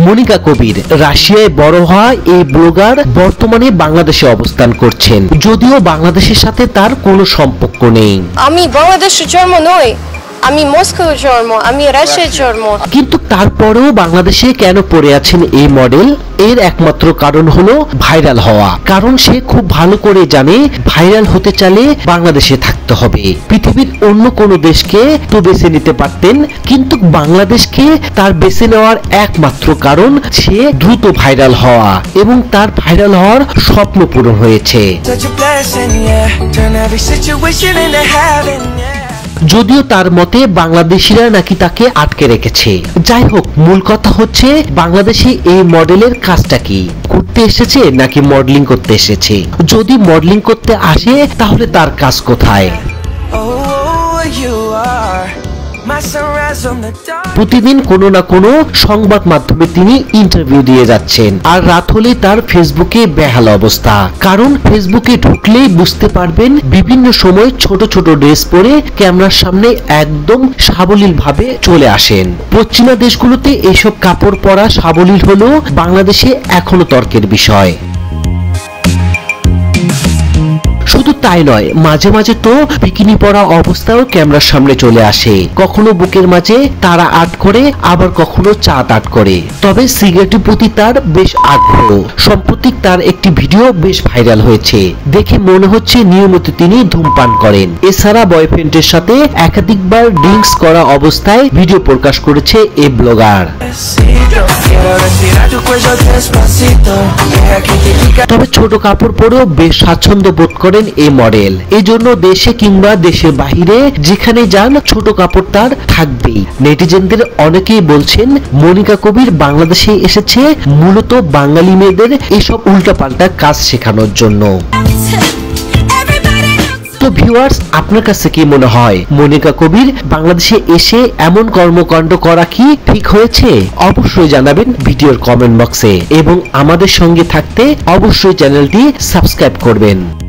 মনিকা কবির রাশিয়ায় বড় হওয়া এই ব্লগার বর্তমানে বাংলাদেশে অবস্থান করছেন, যদিও বাংলাদেশের সাথে তার কোনো সম্পর্ক নেই। আমি বাংলাদেশে জন্ম নই, আমি মস্কোয় জন্ম, আমি রাশিয়ায় জন্ম। কিন্তু তারপরেও বাংলাদেশে কেন পড়ে আছেন এই মডেল? এর একমাত্র কারণ হলো ভাইরাল হওয়া। কারণ সে খুব ভালো করে জানে ভাইরাল হতে চাইলে বাংলাদেশে থাকতে হবে। পৃথিবীর অন্য কোনো দেশকে তো বেছে নিতে পারতেন, কিন্তু বাংলাদেশকে তার বেছে নেওয়ার একমাত্র কারণ সে দ্রুত ভাইরাল হওয়া, এবং তার ভাইরাল হওয়ার স্বপ্ন পূরণ হয়েছে। যদিও তার মতে বাংলাদেশিরা নাকি তাকে আটকে রেখেছে। যাই হোক, মূল কথা হচ্ছে বাংলাদেশে এই মডেলের কাজটা কি? ঘুরতে এসেছে নাকি মডেলিং করতে এসেছে? যদি মডেলিং করতে আসে তাহলে তার কাজ কোথায়? প্রতিদিন কোনো না কোনো সংবাদ মাধ্যমে তিনি ইন্টারভিউ দিয়ে যাচ্ছেন, আর রাত হলেই তার ফেসবুকে বেহাল অবস্থা। কারণ ফেসবুকে ঢুকলেই বুঝতে পারবেন বিভিন্ন সময় ছোট ছোট ড্রেস পরে ক্যামেরার সামনে একদম সাবলীল ভাবে চলে আসেন। পশ্চিমা দেশগুলোতে এসব কাপড় পরা সাবলীল হলেও বাংলাদেশে এখনো তর্কের বিষয়। শুধু তাই নয়, মাঝে মাঝে তো বিকিনি পরা অবস্থাও ক্যামেরার সামনে চলে আসে। কখনো বুকের মাঝে তারা আর্ট করে, আবার কখনো চাঁদ আর্ট করে। তবে সিগারেটের প্রতি তার বেশ আগ্রহ। সম্প্রতি তার একটি ভিডিও বেশ ভাইরাল হয়েছে, দেখে মনে হচ্ছে নিয়মিত তিনি ধূমপান করেন। এছাড়া বয়ফ্রেন্ডের সাথে একাধিকবার ড্রিঙ্কস করা অবস্থায় ভিডিও প্রকাশ করেছে এই ব্লগার। তবে ছোট কাপড় পরেও বেশ স্বাচ্ছন্দ্য বোধ করেন এই মডেল। এই জন্য দেশে কিংবা দেশের বাহিরে যেখানে যান ছোট কাপড় তার থাকবেই। নেটিজেনদের অনেকেই বলছেন মনিকা কবির বাংলাদেশে এসেছে মূলত বাঙালি মেয়েদের এসব উল্টাপাল্টা কাজ শেখানোর জন্য। তো ভিউয়ার্স, আপনার কাছে কি মনে হয় মনিকা কবির বাংলাদেশে এসে এমন কর্মকাণ্ড করা কি ঠিক হয়েছে? অবশ্যই জানাবেন ভিডিওর কমেন্ট বক্সে, এবং আমাদের সঙ্গে থাকতে অবশ্যই চ্যানেলটি সাবস্ক্রাইব করবেন।